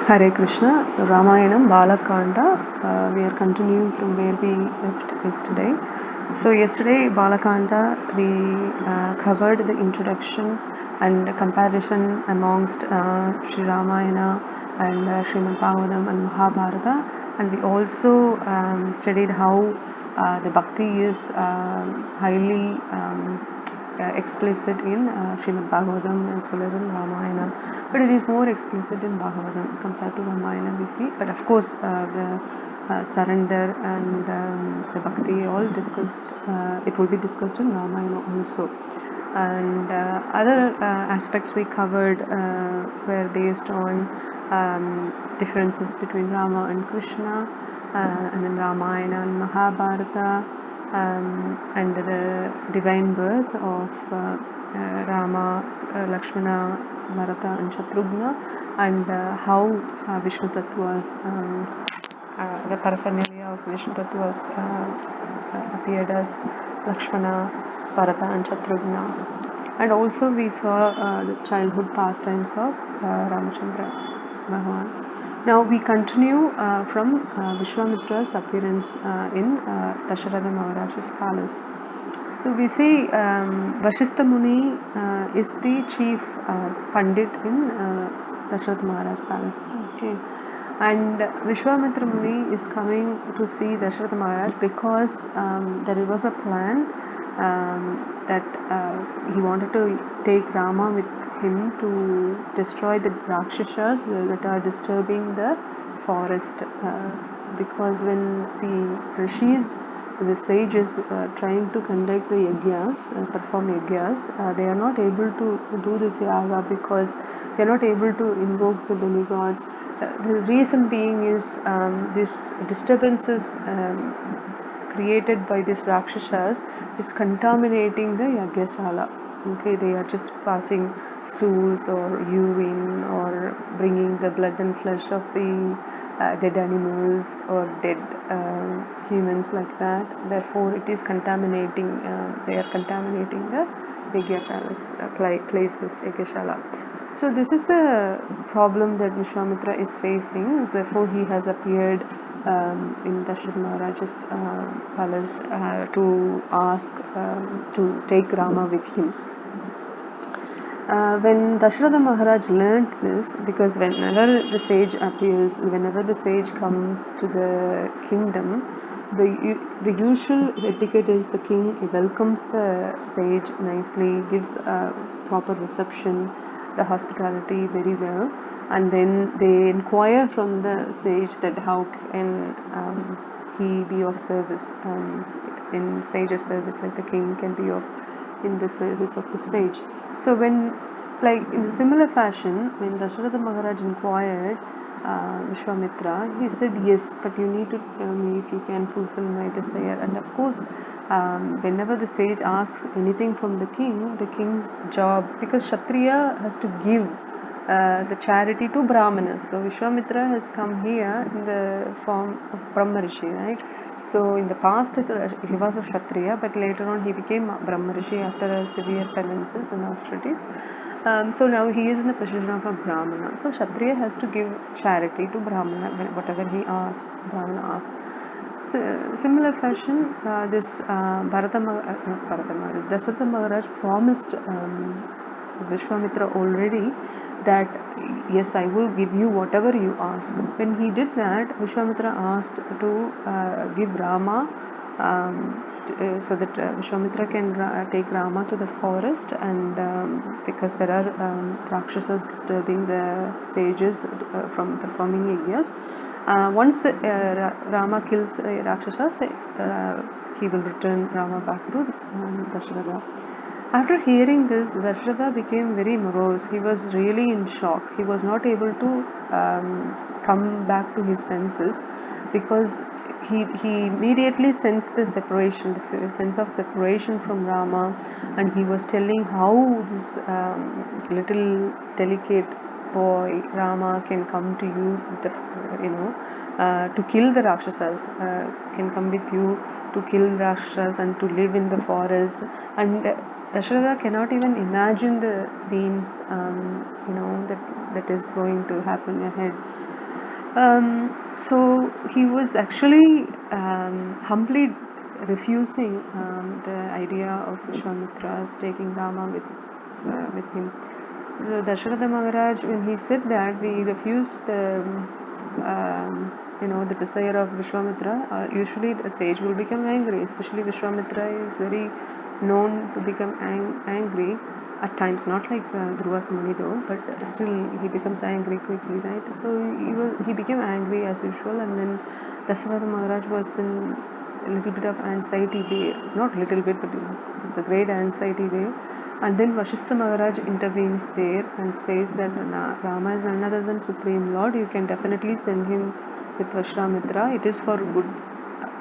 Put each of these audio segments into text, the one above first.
Hare Krishna. So Ramayanam, Bala Kanda. We are continuing from where we left yesterday. So yesterday, Bala Kanda, we covered the introduction and comparison amongst Sri Ramayana and Srimad Bhagavatam and Mahabharata, and we also studied how the bhakti is highly explicit in Srimad Bhagavatam as well as in Ramayana, but it is more explicit in Bhagavatam compared to Ramayana, we see. But of course, the surrender and the bhakti all discussed, it will be discussed in Ramayana also. And other aspects we covered were based on differences between Rama and Krishna, and then Ramayana and Mahabharata, and the divine birth of Rama, Lakshmana, Bharata, and Shatrughna, and how Vishnu Tattvas, the paraphernalia of Vishnu Tattvas appeared as Lakshmana, Bharata, and Shatrughna. And also we saw the childhood pastimes of Ramachandra Bhagavan. Now we continue from Vishwamitra's appearance in Dasharatha Maharaj's palace. So we see Vashistha Muni is the chief Pandit in Dasharatha Maharaj's palace. Okay. And Vishwamitra Muni is coming to see Dasharatha Maharaj because there was a plan that he wanted to take Rama with him to destroy the Rakshasas that are disturbing the forest. Because when the rishis, the sages, trying to conduct the yagyas, perform yagyas, they are not able to do this yaga because they are not able to invoke the demigods. The reason being is this disturbances created by these Rakshasas is contaminating the Yagyasala. Okay, they are just passing stools or urine or bringing the blood and flesh of the dead animals or dead humans like that. Therefore, it is contaminating, they are contaminating the Yagya palace, places, Yagyashala. So this is the problem that Vishwamitra is facing. Therefore, he has appeared in Dasharatha Maharaj's palace to ask to take Rama with him. When Dasharatha Maharaj learnt this, because whenever the sage appears, whenever the sage comes to the kingdom, the usual etiquette is the king welcomes the sage nicely, gives a proper reception, the hospitality very well, and then they inquire from the sage that how can he be of service, in sage's service, like the king can be of in the service of the sage. So when, like in a similar fashion, when Dasharatha Maharaj inquired Vishwamitra, he said, yes, but you need to tell me if you can fulfill my desire. And of course, whenever the sage asks anything from the king's job, because Kshatriya has to give the charity to Brahmanas. So Vishwamitra has come here in the form of Brahma Rishi, right? So in the past he was a Kshatriya, but later on he became Brahma Rishi after severe penances and austerities. So now he is in the position of a Brahmana. So Kshatriya has to give charity to Brahmana whatever he asks, Brahmana asks. So, similar fashion, this Dasharatha Maharaj promised Vishwamitra already that yes, I will give you whatever you ask. When he did that, Vishwamitra asked to give Rama, so that Vishwamitra can take Rama to the forest, and because there are Rakshasas disturbing the sages from performing yagyas. Once Rama kills Rakshasas, he will return Rama back to Dasharatha. After hearing this, Dasharatha became very morose. He was really in shock. He was not able to come back to his senses because he immediately sensed the separation, the sense of separation from Rama, and he was telling how this little delicate boy Rama can come to you, with the, to kill the Rakshasas, can come with you to kill Rakshasas and to live in the forest. And Dasharatha cannot even imagine the scenes, that is going to happen ahead. So he was actually humbly refusing the idea of Vishwamitra's taking Rama with him. So Dasharatha Maharaj, when he said that, we refused the desire of Vishwamitra. Usually, the sage will become angry. Especially Vishwamitra is very known to become angry at times. Not like Dhruva Muni though, but still he becomes angry quickly, right? So he became angry as usual, and then Dasharatha Maharaj was in a little bit of anxiety there. Not little bit, but it's a great anxiety there. And then Vashistha Maharaj intervenes there and says that Rama is none other than Supreme Lord. You can definitely send him with Vashramitra. It is for good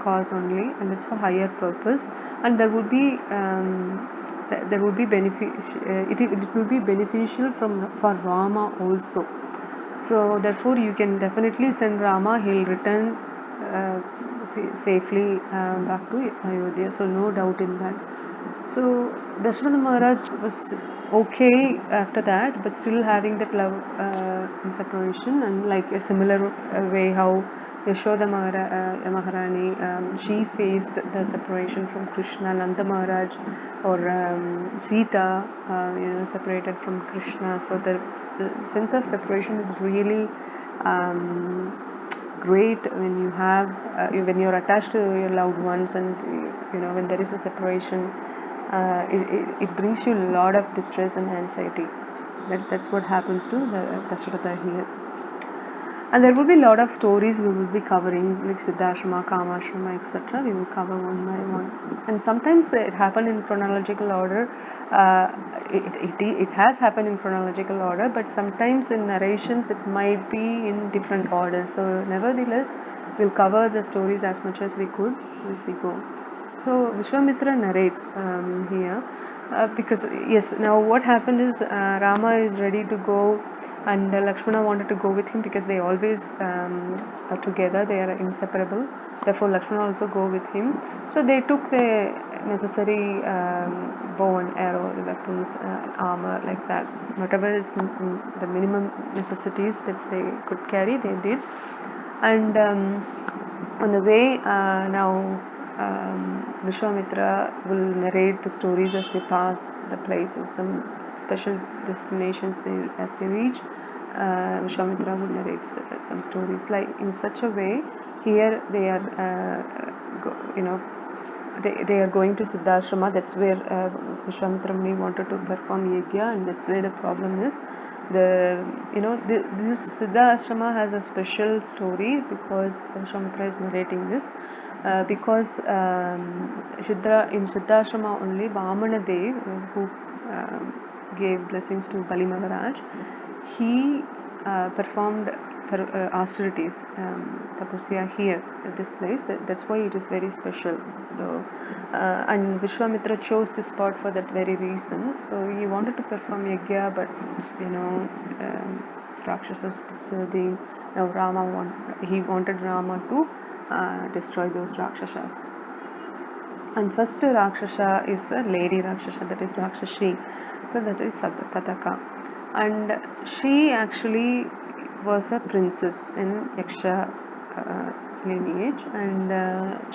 cause only, and it's for higher purpose. And there would be it will be beneficial for Rama also. So therefore, you can definitely send Rama. He'll return safely back to Ayodhya. So no doubt in that. So Dasharatha Maharaj was okay after that, but still having that love in separation, and like a similar way how Yashoda Maharani, she faced the separation from Krishna, Nanda Maharaj, or Sita, separated from Krishna. So the sense of separation is really great when you have when you're attached to your loved ones, and when there is a separation, it brings you a lot of distress and anxiety. That's what happens to the Dasharatha here. And there will be a lot of stories we will be covering, like Siddhashrama, Kamashrama, etc. We will cover one by one. And sometimes it happened in chronological order. It has happened in chronological order, but sometimes in narrations it might be in different orders. So, nevertheless, we'll cover the stories as much as we could as we go. So Vishwamitra narrates here because yes, now what happened is Rama is ready to go, and Lakshmana wanted to go with him because they always are together, they are inseparable. Therefore, Lakshmana also go with him. So they took the necessary bow and arrow, the weapons, armor, like that. Whatever is the minimum necessities that they could carry, they did. And on the way now. Vishwamitra will narrate the stories as they pass the places, some special destinations as they reach. Vishwamitra would narrate some stories like in such a way. Here they are, they are going to Siddhashrama. That's where Vishwamitra Muni wanted to perform yajna, and that's where the problem is. This Siddhashrama has a special story because Vishwamitra is narrating this. Because in Siddhashrama only Vamana Dev, who gave blessings to Bali Maharaj, he performed austerities, tapasya here at this place. That's why it is very special. So, and Vishwamitra chose this spot for that very reason. So he wanted to perform yajna, but Rakshasas disturbing. Now he wanted Rama to destroy those Rakshasas. And first Rakshasa is the lady Rakshasa, that is Rakshashi. So that is Tataka. And she actually was a princess in Yaksha lineage, and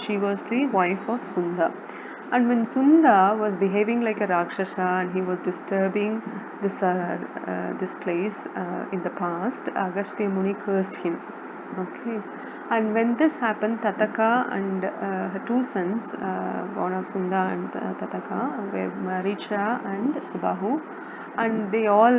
she was the wife of Sunda. And when Sunda was behaving like a Rakshasa and he was disturbing this place in the past, Agastya Muni cursed him. Okay. And when this happened, Tataka and her two sons, born of Sunda and Tataka, were Maricha and Subahu, and they all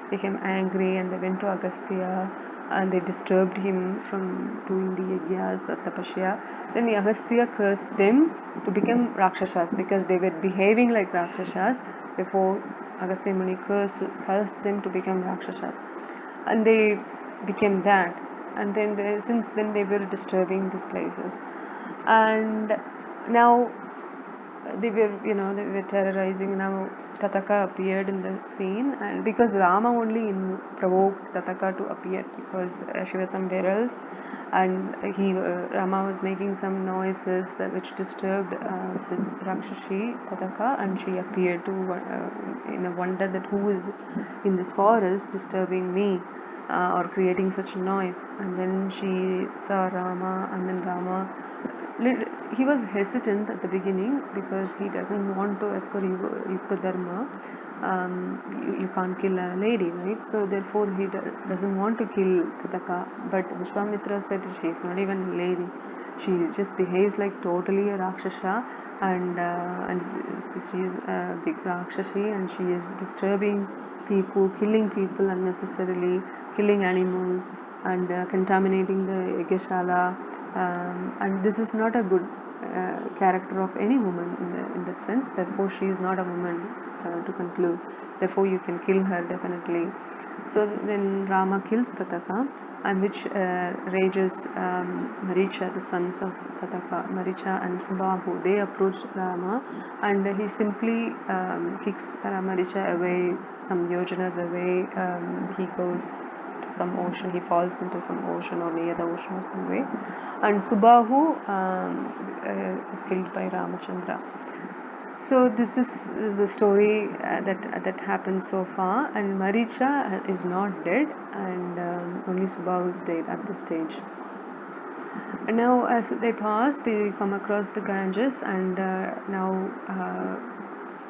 became angry and they went to Agastya and they disturbed him from doing the yajnas or tapasya. Then Agastya cursed them to become Rakshasas because they were behaving like Rakshasas. Therefore, Agastya Muni cursed them to become Rakshasas. And they became that. And then since then they were disturbing these places. And now they were terrorizing. Now Tataka appeared in the scene, and because Rama only provoked Tataka to appear, because she was somewhere else, and Rama was making some noises which disturbed this Rakshashi Tataka, and she appeared to in a wonder that who is in this forest disturbing me. or creating such noise. And then she saw Rama, and then Rama, he was hesitant at the beginning because he doesn't want to, as per Yuga Dharma, you can't kill a lady, right? So therefore he doesn't want to kill Tataka. But Vishwamitra said she's not even a lady. She just behaves like totally a Rakshasa, and she is a big Rakshasi, and she is disturbing people, killing people unnecessarily, killing animals, and contaminating the Yagashala. And this is not a good character of any woman in that sense. Therefore, she is not a woman to conclude. Therefore, you can kill her definitely. So then Rama kills Tataka, and which rages Maricha, the sons of Tataka, Maricha and Subahu. They approach Rama, and he simply kicks Maricha away, some yojanas away. He goes to some ocean, he falls into some ocean or near the ocean or some way. And Subahu is killed by Ramachandra. So this is the story that happened so far, and Maricha is not dead, and only Subahu is dead at this stage. And now, as they pass, they come across the Ganges, and now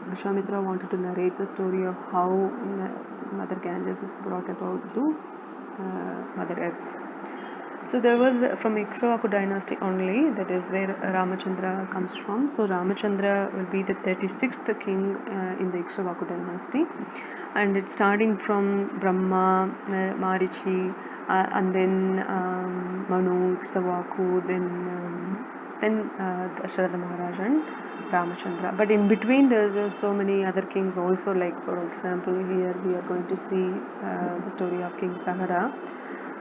Vishwamitra wanted to narrate the story of how Mother Ganges is brought about to Mother Earth. So there was from Ikshvaku dynasty only, that is where Ramachandra comes from. So Ramachandra will be the 36th king in the Ikshvaku dynasty, and it's starting from Brahma, Marichi, and then Manu, Ikshvaku, then Dasharatha Maharaj and Ramachandra. But in between there's so many other kings also, like for example here we are going to see the story of King Sahara.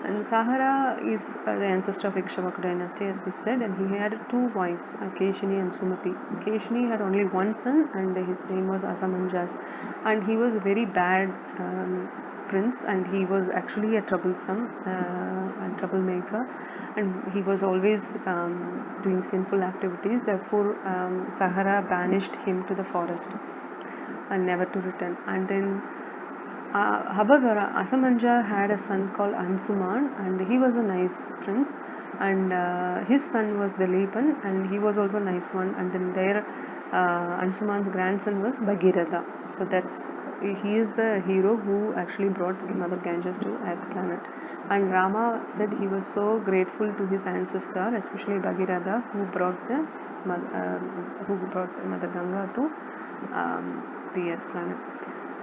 And Sahara is the ancestor of Ikshvaku dynasty, as we said, and he had two wives, Keshini and Sumati. Keshini had only one son, and his name was Asamanjas, and he was a very bad prince, and he was actually a troublesome and troublemaker, and he was always doing sinful activities. Therefore, Sahara banished him to the forest and never to return. And then however, Asamanja had a son called Ansuman, and he was a nice prince, and his son was Dilipan, and he was also a nice one. And then their Ansuman's grandson was Bhagiratha. So he is the hero who actually brought Mother Ganges to Earth planet. And Rama said he was so grateful to his ancestor, especially Bhagiratha, who brought the Mother Ganga to the Earth planet.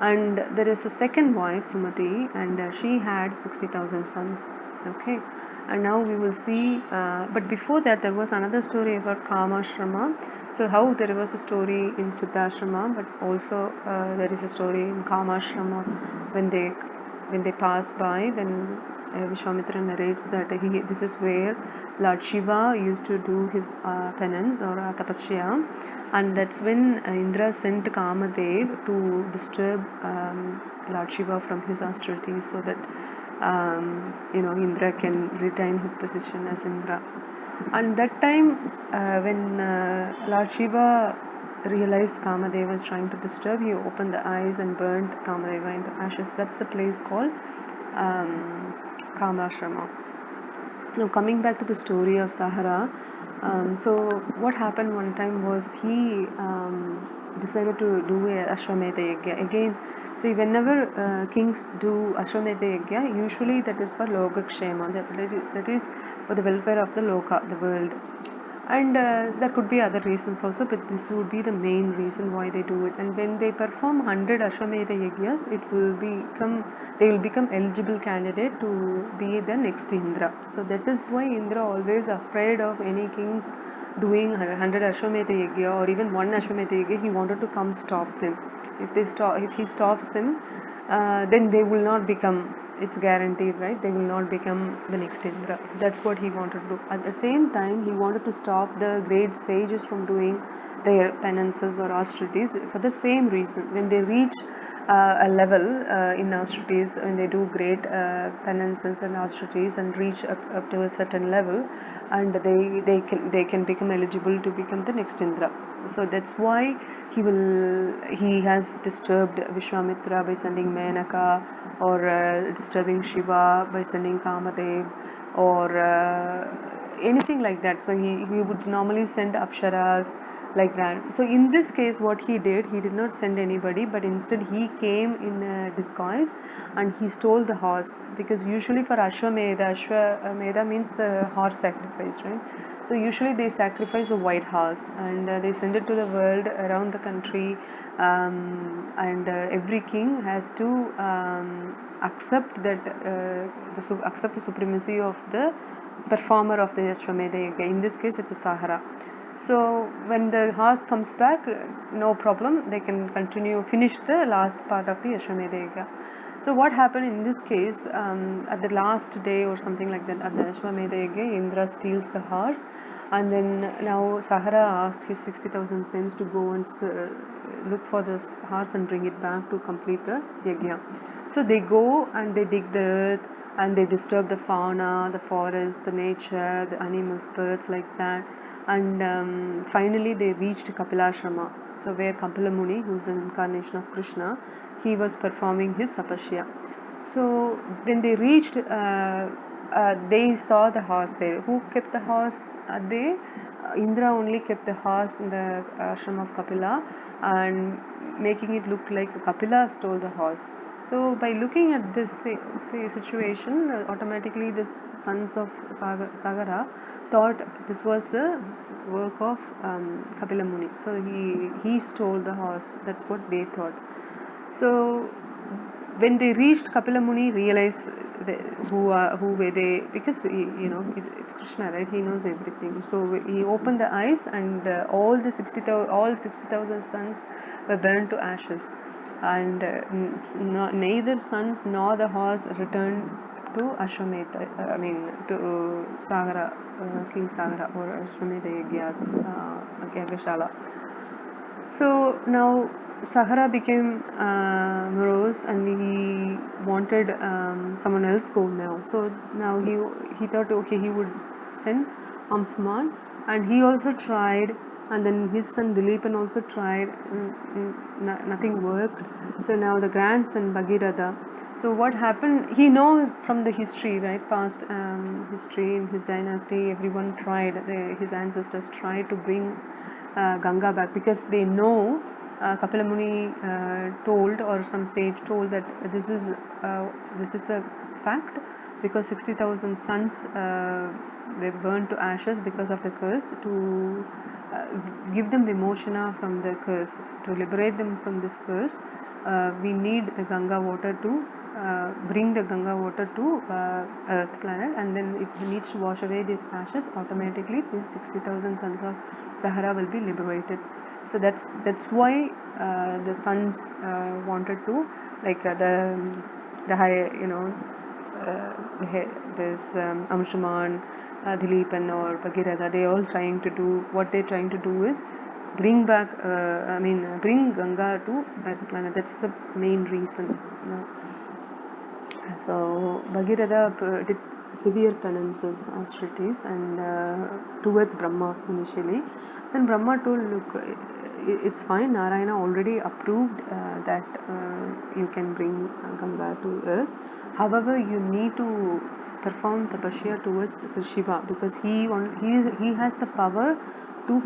And there is a second wife, Sumati, and she had 60,000 sons. Okay, and now we will see. But before that, there was another story about Kamashrama. So how there was a story in Siddhashrama, but also there is a story in Kamashrama when they pass by. Then Vishwamitra narrates that this is where Lord Shiva used to do his penance or tapasya, and that's when Indra sent Kamadev to disturb Lord Shiva from his austerities, so that Indra can retain his position as Indra. And that time when Lord Shiva realized Kamadeva was trying to disturb, he opened the eyes and burned Kamadeva into ashes. That's the place called Kamashrama. Now coming back to the story of Sahara, so what happened one time was he decided to do a Ashwamedha Yajna. Again, see, whenever kings do Ashwamedha Yajna, usually that is for Lokakshema, that is for the welfare of the Loka, the world. And there could be other reasons also, but this would be the main reason why they do it. And when they perform 100 Ashwamedha Yajnas, they will become eligible candidate to be the next Indra. So that is why Indra always afraid of any kings doing 100 Ashwamedha Yajna or even one Ashwamedha Yajna. He wanted to come stop them. If he stops them, then they will not become, it's guaranteed, right? They will not become the next Indra. So that's what he wanted to do. At the same time, he wanted to stop the great sages from doing their penances or austerities for the same reason. When they reach a level in austerities, when they do great penances and austerities and reach up to a certain level, and they can become eligible to become the next Indra. So that's why he has disturbed Vishwamitra by sending Menaka, or disturbing Shiva by sending Kamadev, or anything like that. So he would normally send Apsharas like that. So in this case, what he did not send anybody, but instead he came in a disguise and he stole the horse, because usually for Ashwamedha means the horse sacrifice, right? So usually they sacrifice a white horse, and they send it to the world around the country, and every king has to accept that accept the supremacy of the performer of the Ashwamedha Yagya. In this case, it's a Sahara. So when the horse comes back, no problem, they can finish the last part of the Ashwamedha Yagya. So what happened in this case, at the last day or something like that, at the Ashwamedha Yagya, Indra steals the horse, and then now Sahara asked his 60,000 sons to go and look for this horse and bring it back to complete the Yagya. So they go and they dig the earth, and they disturb the fauna, the forest, the nature, the animals, birds, like that. And finally they reached Kapilashrama, so where Kapila Muni, who is an incarnation of Krishna, he was performing his tapasya. So when they reached, they saw the horse there. Who kept the horse? Indra only kept the horse in the ashram of Kapila, and making it look like Kapila stole the horse. So by looking at this situation, automatically the sons of Sagara thought this was the work of Kapila Muni. So he stole the horse. That's what they thought. So when they reached, Kapila Muni realized who were they, because it's Krishna, right? He knows everything. So he opened the eyes, and all 60,000 sons were burned to ashes, and neither sons nor the horse returned to Ashwamedha. To Sagara, King Sagara, or Ashwamedha Yagya's Yagashala. So now Sahara became morose, and he wanted someone else go now. So now he thought, okay, he would send Amsman, and he also tried, and then his son Dileepan also tried. Nothing worked. So now the grandson Bhagiratha. So what happened? He know from the history, right? Past history in his dynasty, everyone tried. His ancestors tried to bring Ganga back, because they know Kapila Muni told, or some sage told, that this is the fact, because 60,000 sons were burned to ashes because of the curse. To give them the moshana from the curse, to liberate them from this curse, we need the Ganga water to bring the Ganga water to Earth planet, and then it needs to wash away these ashes. Automatically, these 60,000 sons of Sahara will be liberated. So that's why the sons wanted to, like the high, this Amshuman, Dileepan, or Bhagiratha, they all trying to do, what they're trying to do is bring back, bring Ganga to Earth planet. That's the main reason. So Bhagiratha did severe penances, austerities, and towards Brahma initially. Then Brahma told, look, it's fine. Narayana already approved that you can bring Ganga to earth. However, you need to perform tapasya towards Shiva, because he has the power to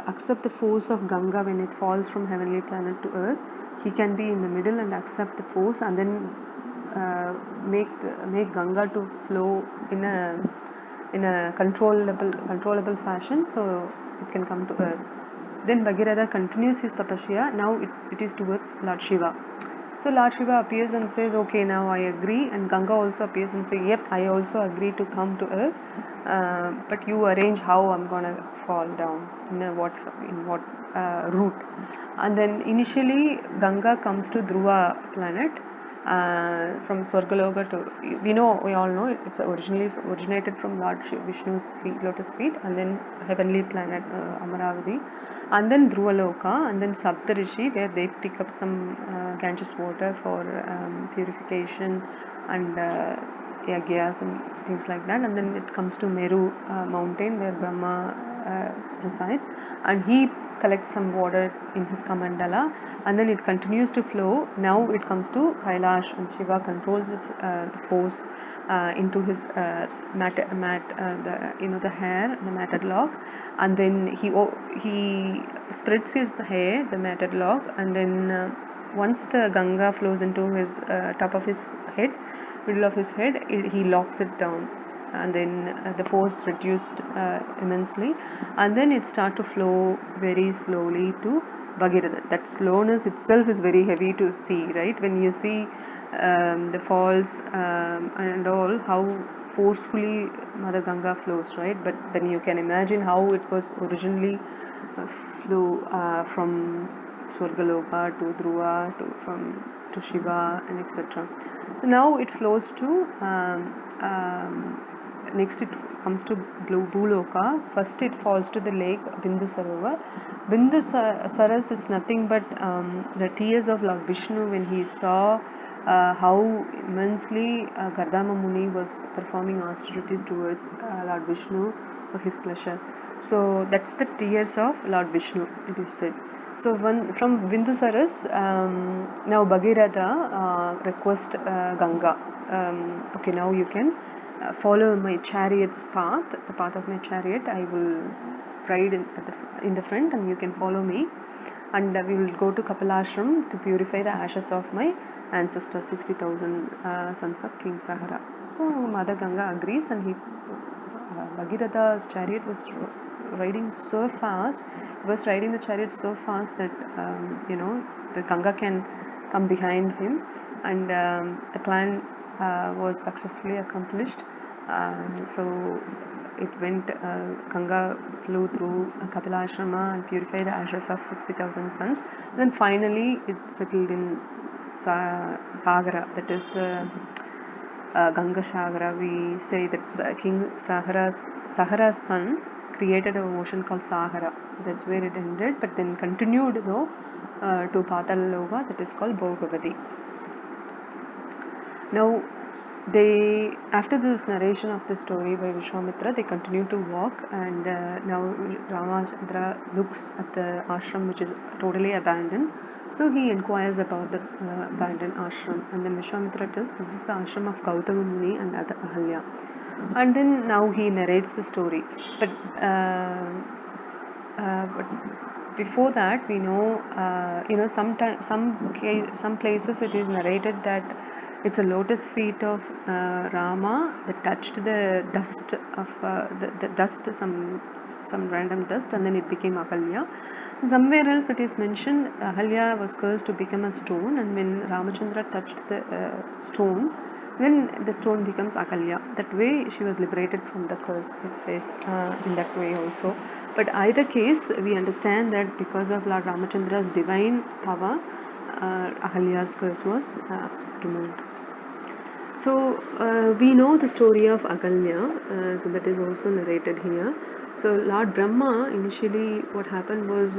accept the force of Ganga when it falls from heavenly planet to earth. He can be in the middle and accept the force, and then make Ganga to flow in a controllable fashion, so it can come to earth. Then Bhagiratha continues his tapasya. Now it is towards Lord Shiva. So Lord Shiva appears and says, okay, now I agree. And Ganga also appears and says, yep, I also agree to come to earth. But you arrange how I'm gonna fall down, in what route. And then initially Ganga comes to Dhruva planet. From Swargaloka to, we all know it's originated from Lord Vishnu's lotus feet, and then heavenly planet Amaravati, and then Dhruvaloka, and then Saptarishi, where they pick up some Ganges water for purification and yagyas and things like that, and then it comes to Meru mountain, where Brahma resides, and he collects some water in his Kamandala, and then it continues to flow. Now it comes to Kailash, and Shiva controls its force into his the hair, the matted lock, and then he spreads his hair, the matted lock, and then once the Ganga flows into his top of his head, middle of his head, he locks it down, and then the force reduced immensely, and then it start to flow very slowly to Bhagirath. That slowness itself is very heavy to see, right? When you see the falls and all, how forcefully Mother Ganga flows, right? But then you can imagine how it was originally flew from Swargaloka to Dhruva to Shiva and etc. So now it flows to next it comes to Bhuloka. First it falls to the lake Bindu Sarovar. Bindu Saras is nothing but the tears of Lord Vishnu when he saw how immensely Gardama Muni was performing austerities towards Lord Vishnu for his pleasure. So that's the tears of Lord Vishnu, it is said. So from Bindusaras, now Bhagirath request Ganga. Okay, now you can follow my chariot's path, the path of my chariot. I will ride in the front, and you can follow me. And we will go to Kapilashram to purify the ashes of my ancestors, 60,000 sons of King Sahara. So Mother Ganga agrees, and Bhagirath's chariot was riding so fast. He was riding the chariot so fast that the Ganga can come behind him, and the plan was successfully accomplished. So it went, Ganga flew through Kapilashrama and purified the ashes of 60,000 sons. Then finally it settled in Sagara, that is the Ganga Sagara. We say that King Sahara's son created an ocean called Sagara. So that's where it ended, but then continued though to Patala, that is called Bhogavati. Now, after this narration of the story by Vishwamitra, they continue to walk, and now Ramachandra looks at the ashram which is totally abandoned. So he inquires about the abandoned ashram, and then Vishwamitra tells this is the ashram of Gautama Muni and Ahalya. And then now he narrates the story. But before that, we know, some places it is narrated that it's a lotus feet of Rama that touched the dust of the dust, some random dust, and then it became Ahalya. Somewhere else it is mentioned Ahalya was cursed to become a stone, and when Ramachandra touched the stone, then the stone becomes Ahalya. That way she was liberated from the curse, it says in that way also. But either case, we understand that because of Lord Ramachandra's divine power, Ahalya's curse was removed. So we know the story of Ahalya, so that is also narrated here. So Lord Brahma, initially what happened was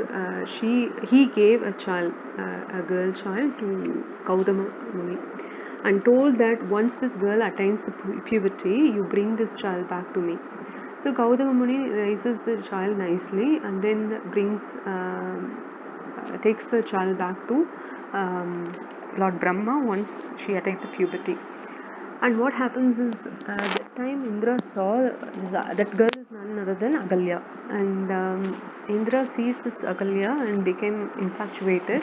he gave a child, a girl child to Gautama Muni, and told that once this girl attains the puberty, you bring this child back to me. So Gautama Muni raises the child nicely, and then takes the child back to Lord Brahma once she attained the puberty. And what happens is, at that time Indra saw that girl is none other than Ahalya, and Indra sees this Ahalya and became infatuated,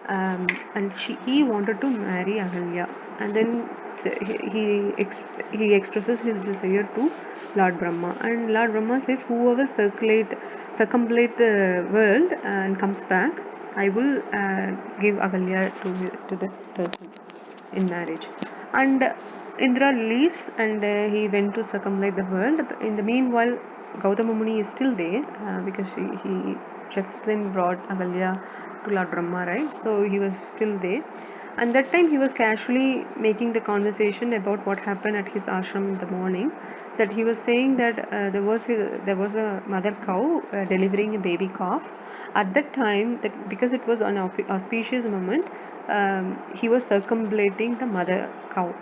and he wanted to marry Ahalya, and then he expresses his desire to Lord Brahma, and Lord Brahma says, whoever circumambulate the world and comes back, I will give Ahalya to the person in marriage. And Indra leaves, and he went to circumambulate the world. In the meanwhile, Gautama Muni is still there because he just then brought Ahalya to Lord Brahma, right? So he was still there. And that time he was casually making the conversation about what happened at his ashram in the morning. That he was saying that there was a mother cow delivering a baby calf. At that time, because it was an auspicious moment, he was circumambulating the mother cow.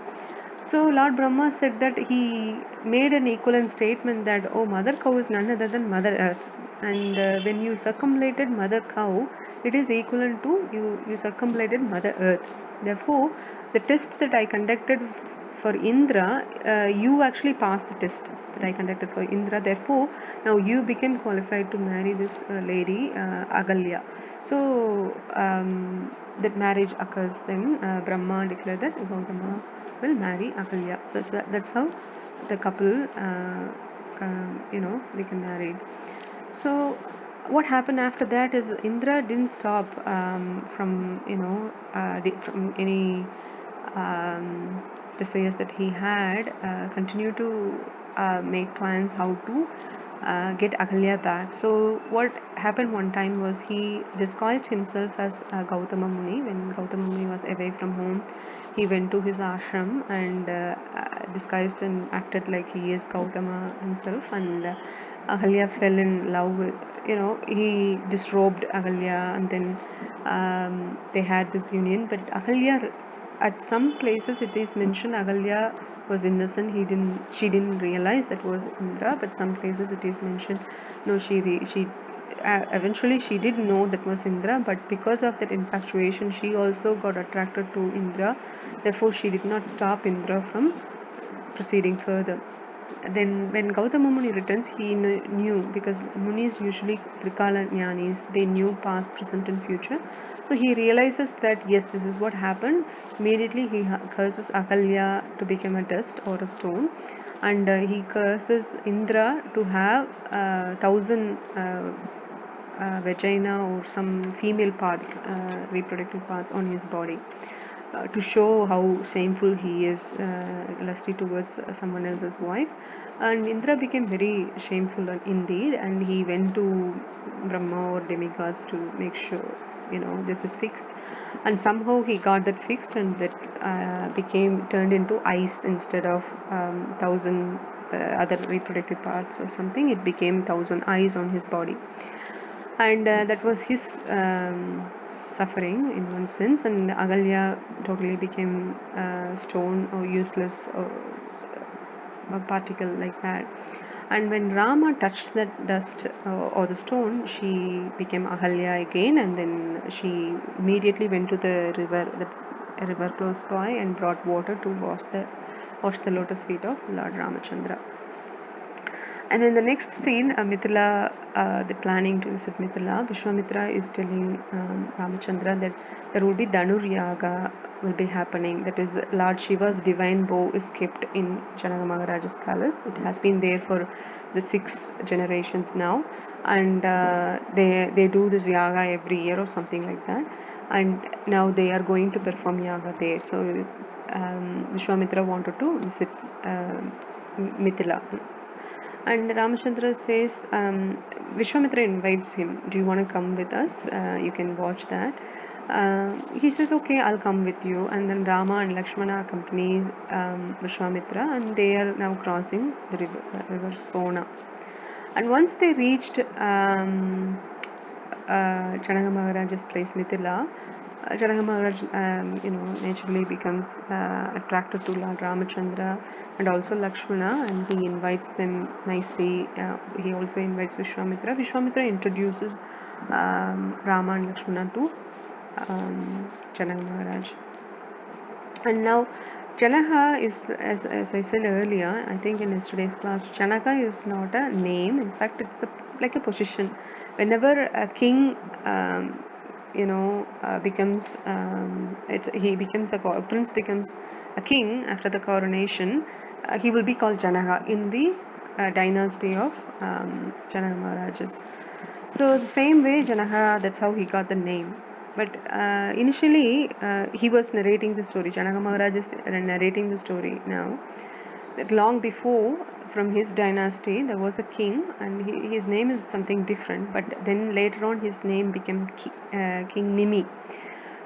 So Lord Brahma said that he made an equivalent statement that, oh, mother cow is none other than Mother Earth, and when you circumlated mother cow, it is equivalent to you circumlated mother earth. Therefore, the test that I conducted for Indra, you actually passed the test that I conducted for Indra. Therefore, now you became qualified to marry this lady, Agalya. So that marriage occurs. Then Brahma declared that Gautama will marry Agalya. So that's how the couple, became married. So what happened after that is Indra didn't stop from any desires that he had. Continued to make plans how to get Ahalya back. So what happened one time was he disguised himself as Gautama Muni. When Gautama Muni was away from home, he went to his ashram and disguised and acted like he is Gautama himself, and Ahalya fell in love with, he disrobed Ahalya, and then they had this union. But Ahalya, at some places it is mentioned Ahalya was innocent. She didn't realize that was Indra. But some places it is mentioned, no, she eventually she did know that was Indra. But because of that infatuation, she also got attracted to Indra. Therefore, she did not stop Indra from proceeding further. Then when Gautama Muni returns, he knew, because Munis usually Trikala Jnanis, they knew past, present and future. So he realizes that yes, this is what happened. Immediately he curses Ahalya to become a dust or a stone, and he curses Indra to have 1,000 vagina or some female parts, reproductive parts on his body. To show how shameful he is, lusty towards someone else's wife. And Indra became very shameful indeed, and he went to Brahma or demigods to make sure, this is fixed. And somehow he got that fixed, and that became turned into ice instead of 1,000 other reproductive parts or something. It became 1,000 eyes on his body, and that was his suffering in one sense. And Agalya totally became stone or useless, or a particle like that. And when Rama touched that dust or the stone, she became Ahalya again, and then she immediately went to the river close by, and brought water to wash the lotus feet of Lord Ramachandra. And in the next scene, Mithila, the planning to visit Mithila, Vishwamitra is telling Ramachandra that there will be Dhanur Yaga will be happening. That is, Lord Shiva's divine bow is kept in Janaka Maharaja's palace. It has been there for the 6 generations now, and they do this yaga every year or something like that. And now they are going to perform yaga there. So Vishwamitra wanted to visit Mithila. And Ramachandra says, Vishwamitra invites him, do you want to come with us? You can watch that. He says, okay, I'll come with you. And then Rama and Lakshmana accompany Vishwamitra, and they are now crossing the river Sona. And once they reached Janaka Maharaja's place, Mithila, Janaka Maharaj, naturally becomes attracted to Lord Ramachandra and also Lakshmana, and he invites them nicely. He also invites Vishwamitra. Vishwamitra introduces Rama and Lakshmana to Janaka Maharaj. And now Janaka is, as I said earlier, I think in yesterday's class, Janaka is not a name. In fact, it's like a position. Whenever a king becomes a prince becomes a king after the coronation, he will be called Janaka in the dynasty of Janaka Maharajas. So the same way Janaka, that's how he got the name. But initially he was narrating the story. Janaka Maharaj is narrating the story now. That long before, from his dynasty, there was a king, and his name is something different. But then later on, his name became King Nimi.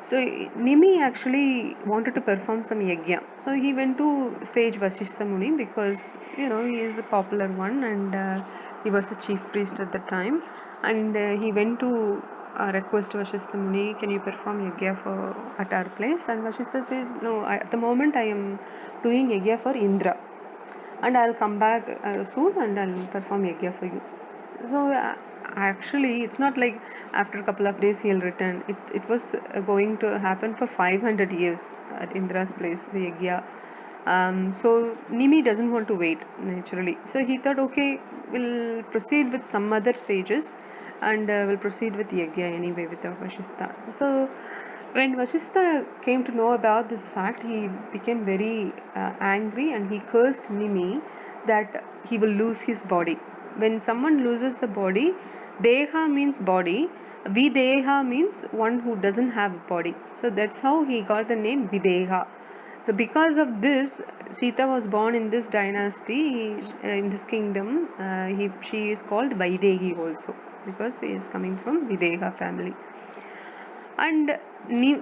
So Nimi actually wanted to perform some yajna. So he went to sage Vasishtha Muni, because he is a popular one, and he was the chief priest at the time. And he went to request Vasishtha Muni, can you perform yajna at our place? And Vasishtha says, no, at the moment I am doing yajna for Indra, and I'll come back soon and I'll perform yajna for you. So actually, it's not like after a couple of days he'll return. It was going to happen for 500 years at Indra's place, the yagya. So Nimi doesn't want to wait naturally. So he thought, okay, we'll proceed with some other stages, and we'll proceed with yagya anyway without Vashistha. So when Vashistha came to know about this fact, he became very angry and he cursed Nimi that he will lose his body. When someone loses the body, Deha means body, Videha means one who doesn't have a body. So that's how he got the name Videha. So because of this, Sita was born in this dynasty, in this kingdom. She is called Vaidehi also because she is coming from Videha family. And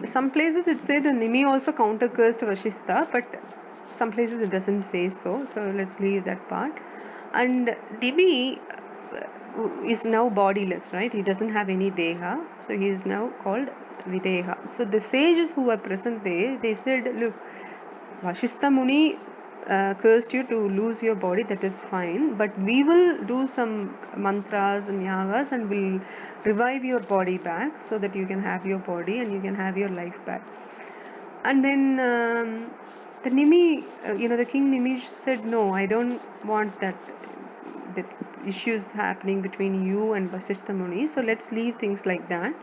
some places it says the Nimi also counter cursed Vashistha, but some places it doesn't say so. So let's leave that part. And Nimi is now bodiless, right? He doesn't have any deha, so he is now called Videha. So the sages who were present there, they said, look, Vashistha Muni cursed you to lose your body, that is fine, but we will do some mantras and yagas and will revive your body back so that you can have your body and you can have your life back. And then the Nimi, the king Nimi said, no, I don't want that issues happening between you and Vasishtha Muni, so let's leave things like that.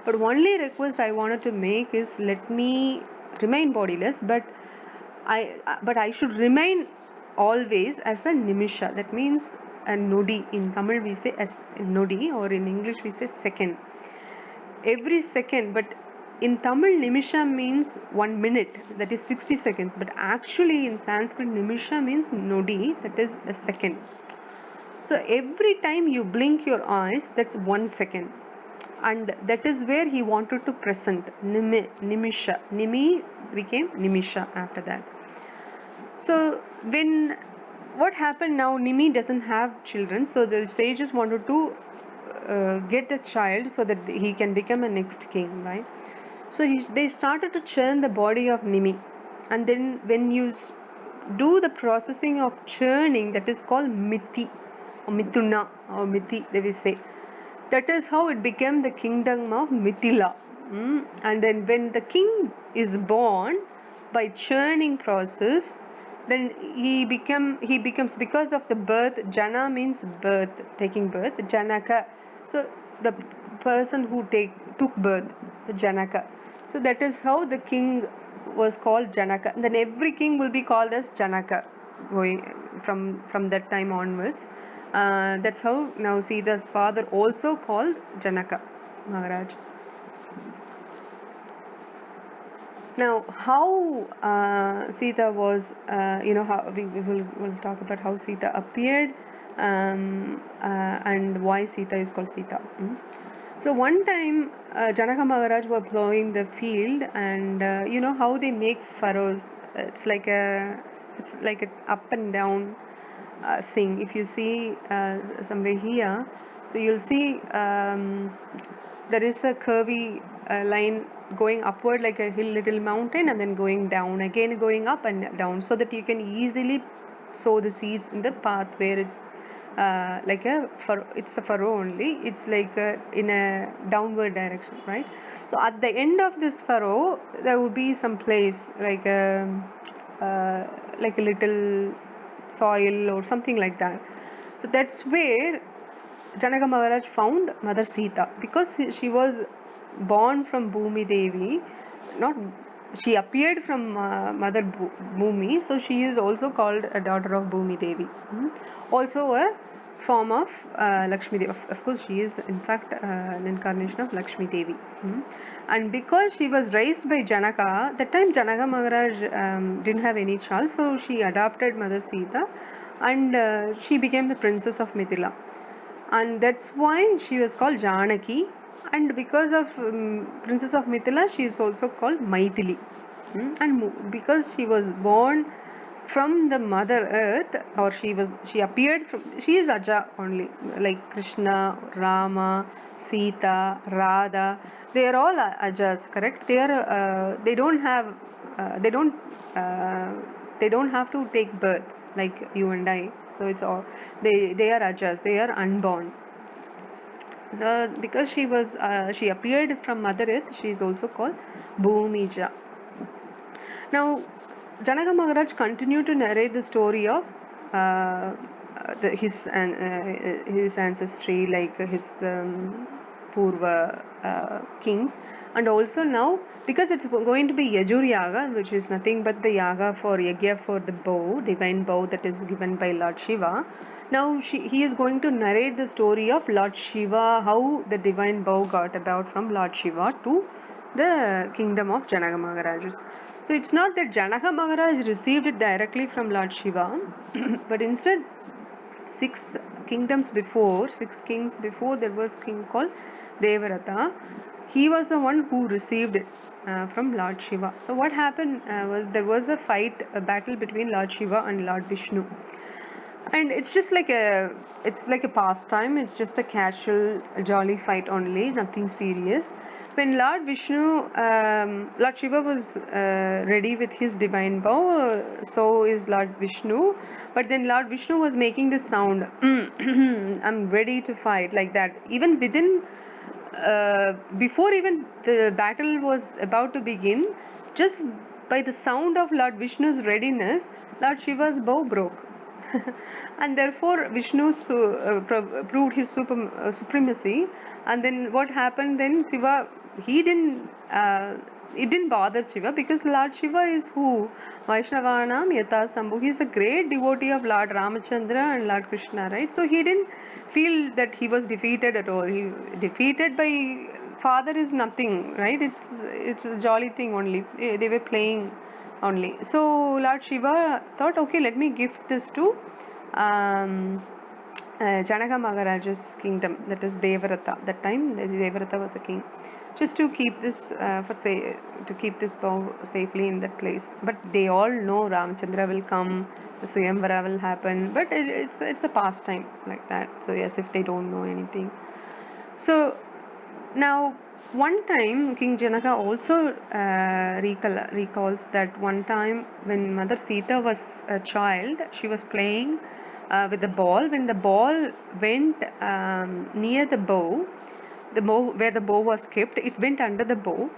But only request I wanted to make is let me remain bodiless, but I should remain always as a nimisha. That means a nodi. In Tamil we say as nodi, or in English we say second. Every second, but in Tamil nimisha means 1 minute, that is 60 seconds. But actually in Sanskrit nimisha means nodi, that is a second. So every time you blink your eyes, that's 1 second. And that is where he wanted to present nimisha. Nimi became nimisha after that. So what happened now, Nimi doesn't have children, so the sages wanted to get a child so that he can become a next king, right? So they started to churn the body of Nimi, and then when you do the processing of churning, that is called miti or mituna or miti, they will say. That is how it became the kingdom of Mithila. And then when the king is born by churning process, then he becomes, because of the birth, Jana means birth, taking birth, Janaka. So the person who took birth, Janaka. So that is how the king was called Janaka. And then every king will be called as Janaka going from that time onwards. That's how now Sita's father also called Janaka Maharaj. Now, how Sita was, how we'll talk about how Sita appeared and why Sita is called Sita. So one time, Janaka Maharaj was plowing the field, and you know how they make furrows. It's like an up and down thing. If you see somewhere here, so you'll see there is a curvy line going upward like a little mountain, and then going down again, going up and down, so that you can easily sow the seeds in the path where it's it's a furrow only. It's like in a downward direction, right? So at the end of this furrow, there will be some place like a little soil or something like that. So that's where Janaka Maharaj found Mother Sita, because she was born from Bhumi Devi, not she appeared from Mother Bhumi, so she is also called a daughter of Bhumi Devi. Also a form of Lakshmi Devi. Of course, she is in fact an incarnation of Lakshmi Devi. And because she was raised by Janaka, that time Janaka Maharaj didn't have any child, so she adopted Mother Sita, and she became the princess of Mithila. And that's why she was called Janaki, and because of princess of Mithila, she is also called Maithili. And because she was born from the mother earth, or she appeared from, she is Aja only, like Krishna, Rama, Sita, Radha, they are all Ajas, correct? They don't have they don't they don't have to take birth like you and I. So it's all, they are Ajas, they are unborn. because she appeared from Mother Earth, she is also called Bhumija. Now, Janaka Maharaj continued to narrate the story of his ancestry, like his Purva kings, and also now because it's going to be Yajur Yaga, which is nothing but the Yaga for Yagya for the bow, divine bow that is given by Lord Shiva. Now he is going to narrate the story of Lord Shiva, how the divine bow got about from Lord Shiva to the kingdom of Janaka Maharaj. So it's not that Janaka Maharaj received it directly from Lord Shiva, but instead six six kings before, there was king called Devarata. He was the one who received it from Lord Shiva. So what happened was there was a battle between Lord Shiva and Lord Vishnu, and it's like a pastime. It's just a casual jolly fight only, nothing serious. When Lord Vishnu, Lord Shiva was ready with his divine bow, so is Lord Vishnu, but then Lord Vishnu was making this sound, I'm ready to fight, like that, even within before even the battle was about to begin. Just by the sound of Lord Vishnu's readiness, Lord Shiva's bow broke. And therefore Vishnu proved his supremacy. And then what happened then? Shiva, he didn't it didn't bother Shiva, because Lord Shiva is who? Vaishnavanam Yata Sambhu. He is a great devotee of Lord Ramachandra and Lord Krishna, right? So he didn't feel that he was defeated at all. He defeated by father is nothing, right? It's a jolly thing only. They were playing only. So Lord Shiva thought, okay, let me gift this to Janaka Maharaja's kingdom, that is Devarata. That time Devarata was a king, just to keep this to keep this bow safely in that place. But they all know Ramchandra will come, the Suyamvara will happen, but it's a pastime like that. So as if they don't know anything. So now, one time King Janaka also recalls that one time when Mother Sita was a child, she was playing with the ball. When the ball went near the bow where the bow was kept, it went under the bow.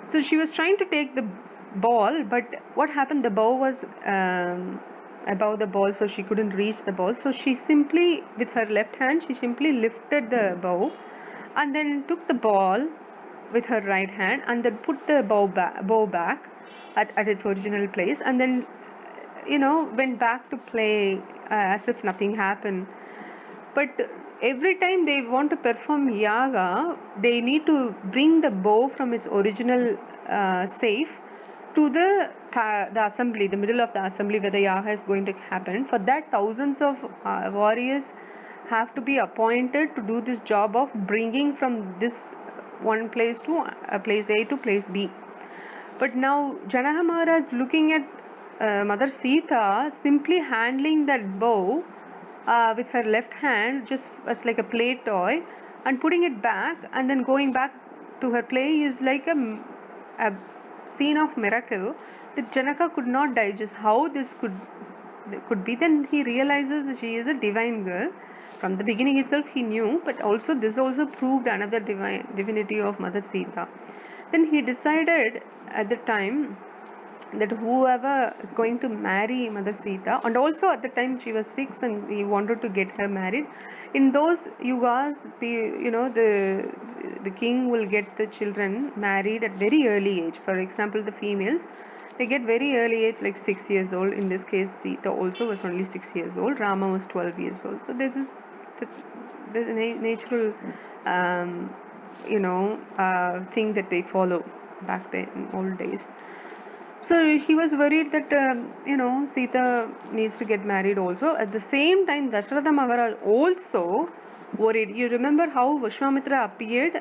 So she was trying to take the ball, but what happened? The bow was above the ball, so she couldn't reach the ball. So she simply, with her left hand, she simply lifted the bow and then took the ball with her right hand and then put the bow back at its original place, and then went back to play as if nothing happened. But every time they want to perform yaga, they need to bring the bow from its original safe to the assembly, the middle of the assembly where the yaga is going to happen. For that, thousands of warriors have to be appointed to do this job of bringing from this one place to place A to place B. But now Janaka Maharaj, looking at Mother Sita simply handling that bow with her left hand, just as like a play toy, and putting it back and then going back to her play, is like a scene of miracle that Janaka could not digest how this could be. Then he realizes that she is a divine girl. From the beginning itself he knew, but also this also proved another divinity of Mother Sita. Then he decided at the time that whoever is going to marry Mother Sita, and also at the time she was 6 and he wanted to get her married. In those yugas, the king will get the children married at very early age. For example, the females, they get very early age, like 6 years old. In this case, Sita also was only 6 years old. Rama was 12 years old. So this is the natural thing that they follow back then in old days. So he was worried that Sita needs to get married also. At the same time, Dasharatha Maharaj also worried. You remember how Vishwamitra appeared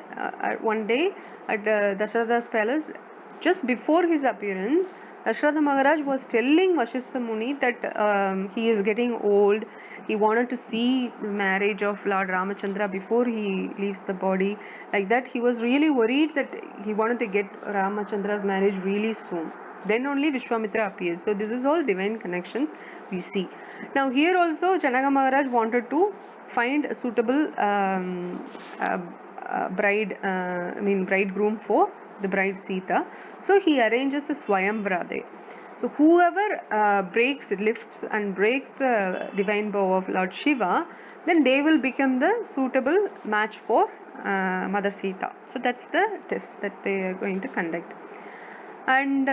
one day at Dasharatha's palace? Just before his appearance, Dasharatha Maharaj was telling Vashistha Muni that he is getting old. He wanted to see the marriage of Lord Ramachandra before he leaves the body. Like that, he was really worried that he wanted to get Ramachandra's marriage really soon. Then only Vishwamitra appears. So this is all divine connections. we see. Now here also Janaka Maharaj wanted to find a suitable bridegroom for the bride Sita. So he arranges the Swayamvara there. So whoever lifts and breaks the divine bow of Lord Shiva, then they will become the suitable match for Mother Sita. So that's the test that they are going to conduct. And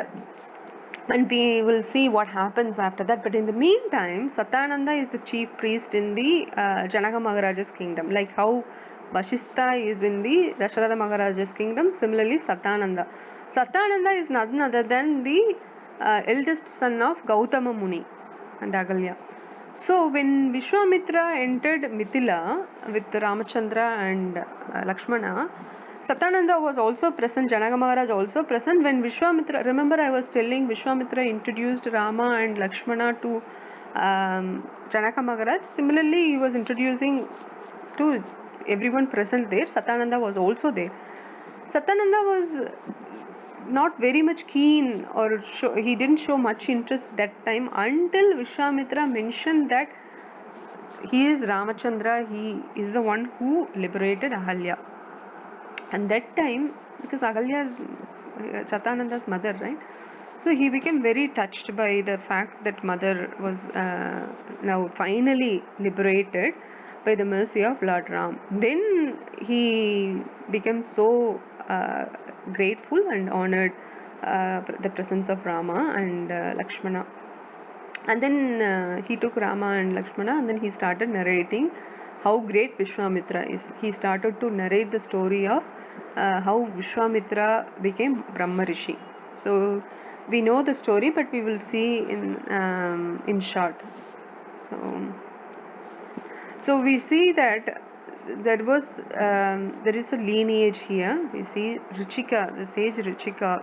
we will see what happens after that. But in the meantime, Satyananda is the chief priest in the Janaka Maharaja's kingdom. Like how Vashistha is in the Dasharatha Maharaja's kingdom, similarly Satyananda. Satyananda is none other than the eldest son of Gautama Muni and Agalya. So when Vishwamitra entered Mithila with Ramachandra and Lakshmana, Satyananda was also present, Janaka Maharaj also present. When Vishwamitra, remember I was telling Vishwamitra introduced Rama and Lakshmana to Janaka Maharaj. Similarly, he was introducing to everyone present there. Satyananda was also there. Satyananda was not very much keen, or he didn't show much interest that time until Vishwamitra mentioned that he is Ramachandra, he is the one who liberated Ahalya. And that time, because Ahalya is Satyananda's mother, right? So he became very touched by the fact that mother was now finally liberated by the mercy of Lord Ram. Then he became so grateful and honored the presence of Rama and Lakshmana. And then he took Rama and Lakshmana, and then he started narrating how great Vishwamitra is. He started to narrate the story of how Vishwamitra became Brahma Rishi. So we know the story, but we will see in short. So we see that there is a lineage here. We see Ruchika, the sage Ruchika,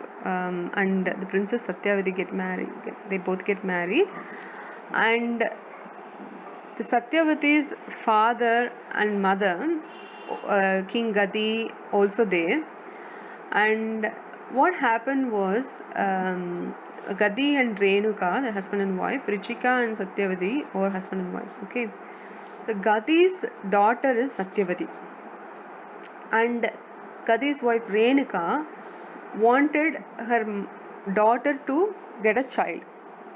and the princess Satyavati get married. They both get married, and the Satyavati's father and mother, King Gadi, also there. And what happened was Gadi and Renuka, the husband and wife, Ruchika and Satyavati, or husband and wife. Okay. The Gadi's daughter is Satyavati, and Gadi's wife Renuka wanted her daughter to get a child,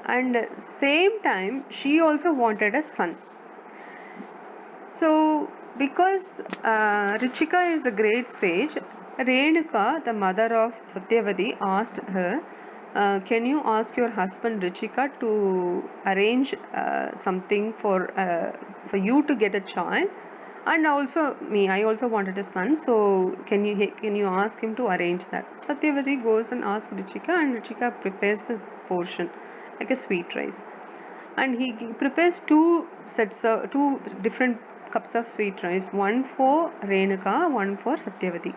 and same time she also wanted a son. So because Ruchika is a great sage, Renuka, the mother of Satyavati, asked her, can you ask your husband Ruchika to arrange something for you to get a child, and also me, I also wanted a son, so can you ask him to arrange that? Satyavati goes and asks Ruchika, and Ruchika prepares the portion like a sweet rice, and he prepares two different cups of sweet rice, one for Renuka, one for Satyavati.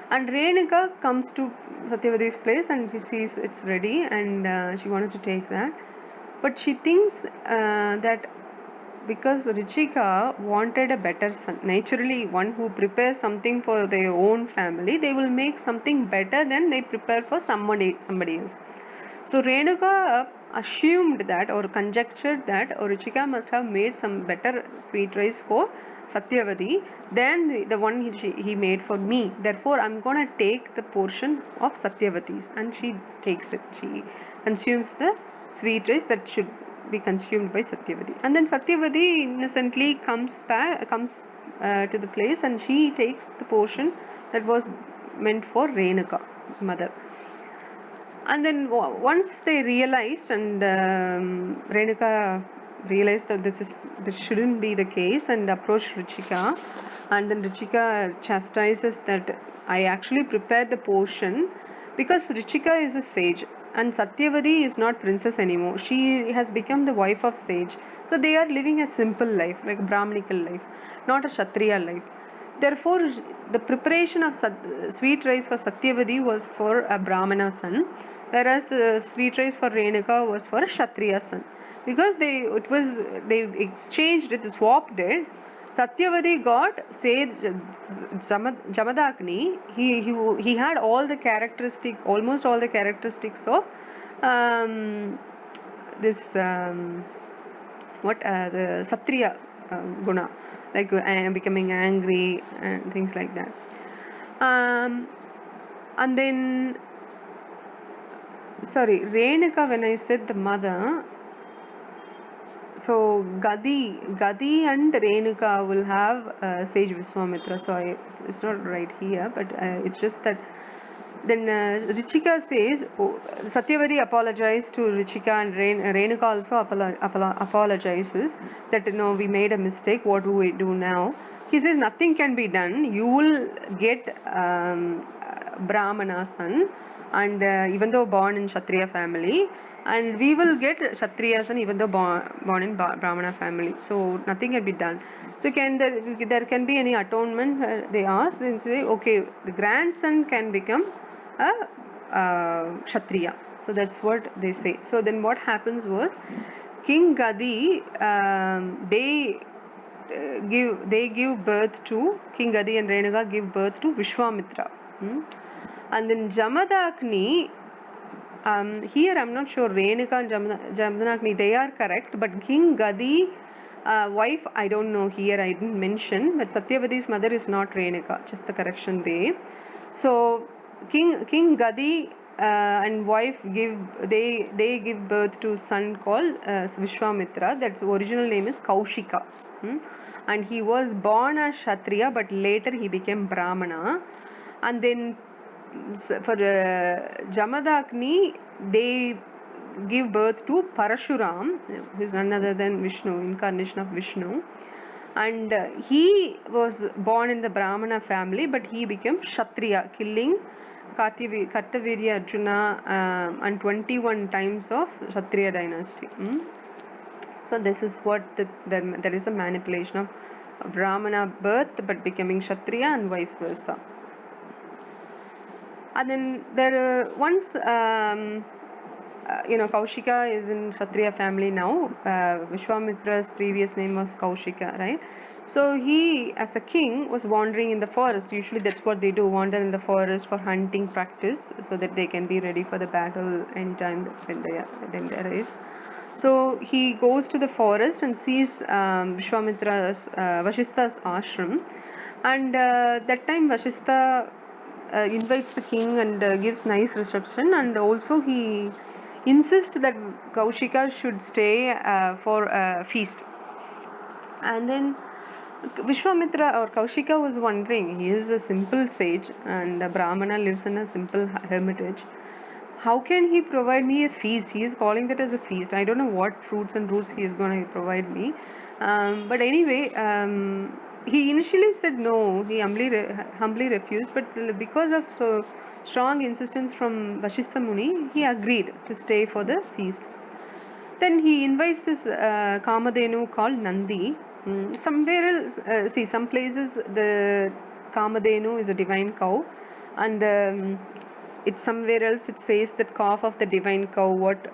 And Renuka comes to Satyavati's place and she sees it's ready, and she wanted to take that. But she thinks that because Ruchika wanted a better son, naturally one who prepares something for their own family, they will make something better than they prepare for somebody else. So Renuka assumed that, or conjectured that, Ruchika must have made some better sweet rice for Satyavati than the one he made for me. Therefore, I'm going to take the portion of Satyavati's, and she takes it. She consumes the sweet rice that should be consumed by Satyavati. And then Satyavati innocently comes to the place, and she takes the portion that was meant for Renuka, mother. And then once they realized, and Renuka realized that this shouldn't be the case, and approached Ruchika, and then Ruchika chastises that I actually prepared the portion because Ruchika is a sage and Satyavati is not princess anymore. She has become the wife of sage. So they are living a simple life, like a Brahmanical life, not a Kshatriya life. Therefore, the preparation of sweet rice for Satyavati was for a Brahmana son, whereas the sweet rice for Renuka was for a Kshatriya son. Because they swapped it. Satyavati got sage Jamadagni. He had almost all the characteristics of this the Satriya guna, like becoming angry and things like that. And then, sorry, Renuka, when I said the mother, so Gadi and Renuka will have sage Vishwamitra. So it's not right here, but it's just that. Then Richika says, oh, Satyavati apologized to Richika, and Renuka also apologizes that we made a mistake. What do we do now? He says nothing can be done. You will get Brahmana son, and even though born in Kshatriya family, and we will get Kshatriya son even though born in Brahmana family. So nothing can be done. So there can be any atonement? They ask. Then say, okay, the grandson can become a Kshatriya. So that's what they say. So then what happens was, King Gadi, they give birth to King Gadi, and Renuka give birth to Vishwamitra. And then Jamadagni, here I'm not sure Renuka and Jamadagni, they are correct, but King Gadi wife, I don't know, here I didn't mention, but Satyavati's mother is not Renuka, just the correction there. So King Gadi and wife they give birth to son called Vishwamitra. That's original name is Kaushika, and he was born as Kshatriya, but later he became Brahmana. And then for Jamadagni, they give birth to Parashuram, who is none other than Vishnu, incarnation of Vishnu. And he was born in the Brahmana family, but he became Kshatriya, killing Kartavirya Arjuna and 21 times of Kshatriya dynasty. So this is what there is a manipulation of Brahmana birth but becoming Kshatriya and vice versa. And then there once Kaushika is in Kshatriya family now. Vishwamitra's previous name was Kaushika, right? So he, as a king, was wandering in the forest. Usually that's what they do, wander in the forest for hunting practice, so that they can be ready for the battle anytime when there is. So he goes to the forest and sees Vishwamitra's Vashistha's ashram, and that time Vashistha invites the king and gives nice reception, and also he insists that Kaushika should stay for a feast. And then Vishwamitra or Kaushika was wondering, he is a simple sage and a Brahmana lives in a simple hermitage. How can he provide me a feast? He is calling that as a feast. I don't know what fruits and roots he is going to provide me. But anyway, he initially said no. He humbly refused. But because of so strong insistence from Vashistha Muni, he agreed to stay for the feast. Then he invites this Kamadhenu called Nandi. Somewhere else, some places the Kamadhenu is a divine cow, and it's somewhere else it says that calf of the divine cow what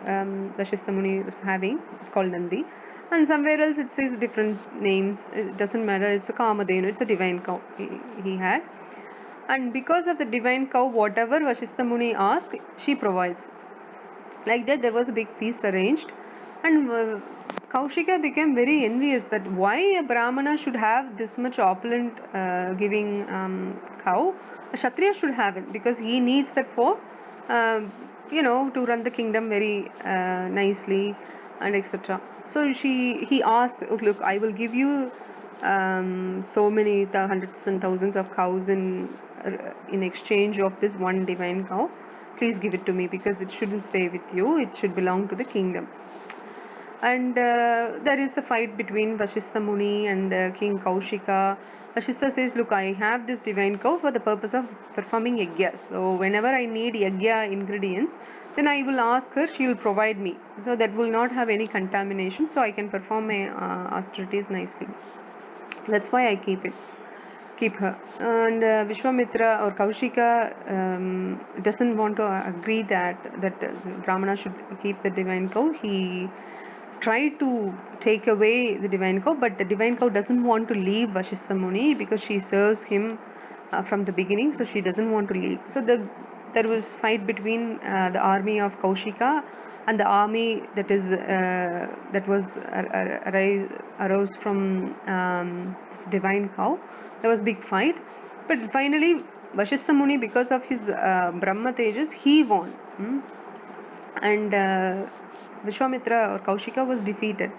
Vashistha Muni was having, it's called Nandi, and somewhere else it says different names. It doesn't matter. It's a Kamadhenu. It's a divine cow he had, and because of the divine cow, whatever Vashistha Muni asked, she provides. Like that, there was a big feast arranged, and Kaushika became very envious that why a Brahmana should have this much opulent giving cow. A Kshatriya should have it because he needs that for to run the kingdom very nicely and etc. So he asked, look, I will give you so many hundreds and thousands of cows in exchange of this one divine cow. Please give it to me because it shouldn't stay with you. It should belong to the kingdom. And there is a fight between Vashistha Muni and King Kaushika. Vashistha says, look, I have this divine cow for the purpose of performing yajna. So whenever I need yajna ingredients, then I will ask her, she will provide me. So that will not have any contamination, so I can perform my austerities nicely. That's why I keep her. And Vishwamitra or Kaushika doesn't want to agree that Brahmana should keep the divine cow. He tried to take away the divine cow, but the divine cow doesn't want to leave Vashistha Muni because she serves him from the beginning, so she doesn't want to leave. So there was fight between the army of Kaushika and the army that was arose from this divine cow. There was big fight, but finally Vashistha Muni, because of his Brahma Tejas, he won. And Vishwamitra or Kaushika was defeated.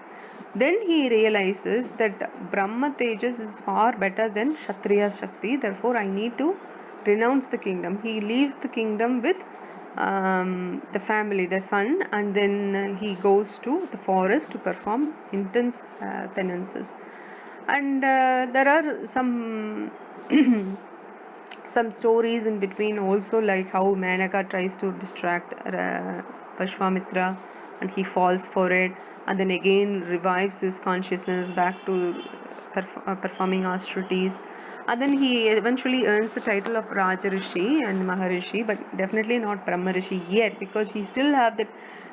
Then he realizes that Brahma Tejas is far better than Kshatriya Shakti, therefore I need to renounce the kingdom. He leaves the kingdom with the family, the son, and then he goes to the forest to perform intense penances. And there are some some stories in between also, like how Menaka tries to distract Vishwamitra and he falls for it, and then again revives his consciousness back to performing austerities, and then he eventually earns the title of Rajarishi and Maharishi, but definitely not Brahmarishi yet, because he still have that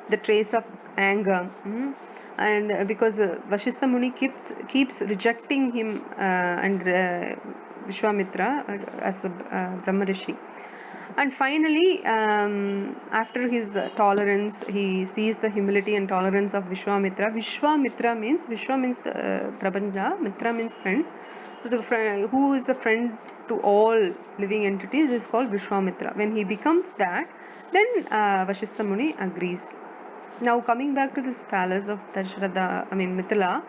the trace of anger. And because Vashistha Muni keeps rejecting him and Vishwamitra as a Brahmarishi. And finally, after his tolerance, he sees the humility and tolerance of Vishwamitra. Vishwa means the, Prabanja, Mitra means friend. So the friend, who is the friend to all living entities, is called Vishwamitra. When he becomes that, then Vashistha Muni agrees. Now coming back to this palace of Mithila,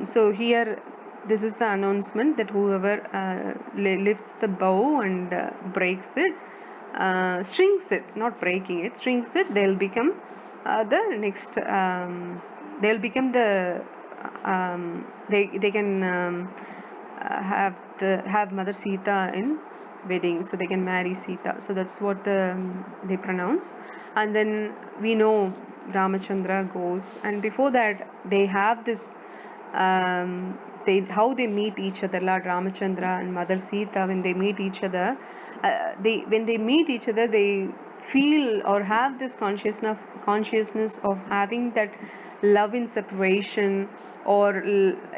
so here this is the announcement that whoever lifts the bow and breaks it, strings it, not breaking it, strings it, they'll become the next, they'll become the, they can have Mother Sita in wedding, so they can marry Sita. So that's what they pronounce. And then we know Ramachandra goes, and before that they have this how they meet each other. Lord Ramachandra and Mother Sita, when they meet each other, they feel or have this consciousness of having that love in separation, or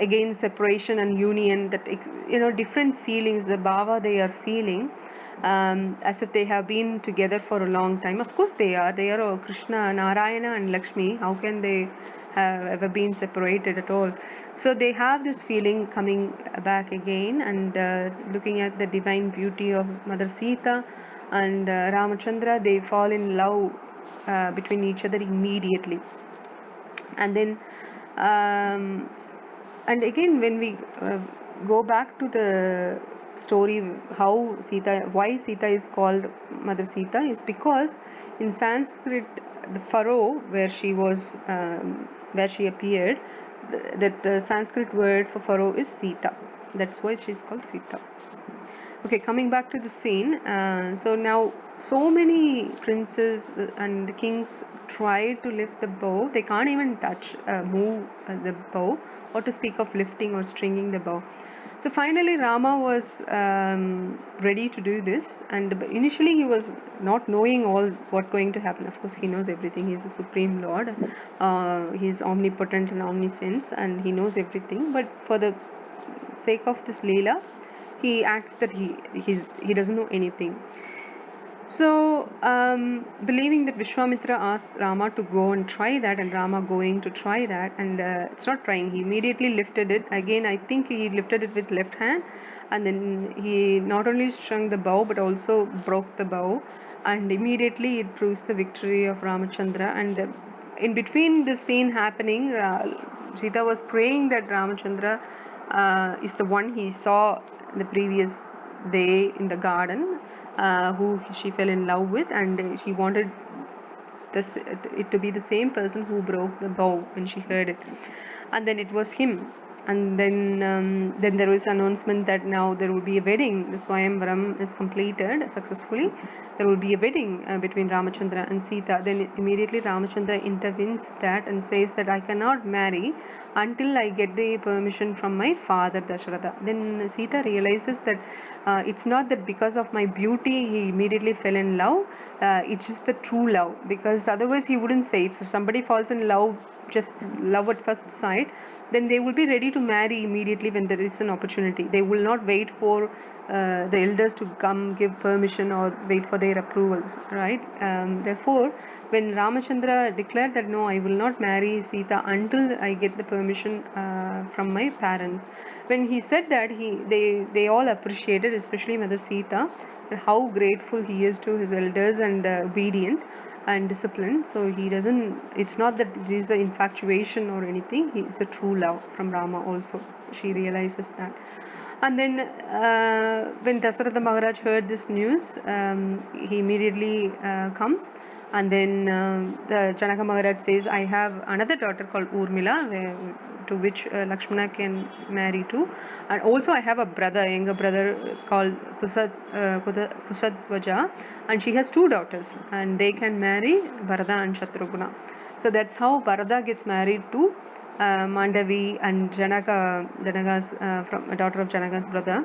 again separation and union, that different feelings, the bhava they are feeling, as if they have been together for a long time. Of course they are Krishna, Narayana and Lakshmi. How can they have ever been separated at all? So they have this feeling coming back again, and looking at the divine beauty of Mother Sita and Ramachandra, they fall in love between each other immediately. And then and again, when we go back to the story, why Sita is called Mother Sita, is because in Sanskrit, the furrow where she was, where she appeared, that Sanskrit word for furrow is Sita. That's why she's called Sita. Okay, coming back to the scene. So now, so many princes and kings try to lift the bow. They can't even move the bow, or to speak of lifting or stringing the bow. So finally, Rama was ready to do this, and initially he was not knowing all what going to happen. Of course, he knows everything. He is the supreme Lord. He is omnipotent and omniscience, and he knows everything. But for the sake of this Leela, he acts that he doesn't know anything. So, believing that Vishwamitra asked Rama to go and try that, and Rama going to try that, and it's not trying, he immediately lifted it. Again, I think he lifted it with left hand, and then he not only strung the bow but also broke the bow, and immediately it proves the victory of Ramachandra. And in between this scene happening, Sita was praying that Ramachandra is the one he saw the previous day in the garden, who she fell in love with, and she wanted it to be the same person who broke the bow when she heard it, and then it was him. And then there was announcement that now there will be a wedding. The Swayamvaram is completed successfully. There will be a wedding between Ramachandra and Sita. Then immediately Ramachandra intervenes that and says that I cannot marry until I get the permission from my father Dasharatha. Then Sita realizes that it's not that because of my beauty he immediately fell in love. It's just the true love, because otherwise he wouldn't say. If somebody falls in love just love at first sight, then they will be ready to marry immediately when there is an opportunity. They will not wait for the elders to come give permission or wait for their approvals, right? Therefore, when Ramachandra declared that no, I will not marry Sita until I get the permission from my parents. When he said that, they all appreciated, especially Mother Sita, how grateful he is to his elders and obedient and disciplined. So he doesn't, it's not that there is an infatuation or anything, it's a true love from Rama also. She realizes that. And then when Dasaratha Maharaj heard this news, he immediately comes, and then the Janaka Maharaj says, I have another daughter called Urmila, to which Lakshmana can marry to, and also I have a brother, younger brother called Kusadvaja, and she has two daughters, and they can marry Bharata and Shatrughna. So that's how Bharata gets married to Mandavi and Janaka's from a daughter of Janaka's brother,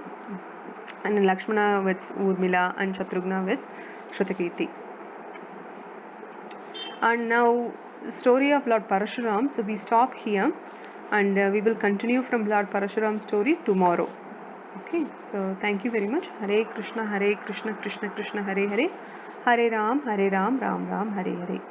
and Lakshmana with Urmila and Shatrughna with Shrutakirti. And now the story of Lord Parashuram. So we stop here, and we will continue from Lord Parashuram's story tomorrow. Okay, so thank you very much. Hare Krishna, Krishna Krishna, Hare Hare, Hare Ram, Ram Ram, Hare Hare.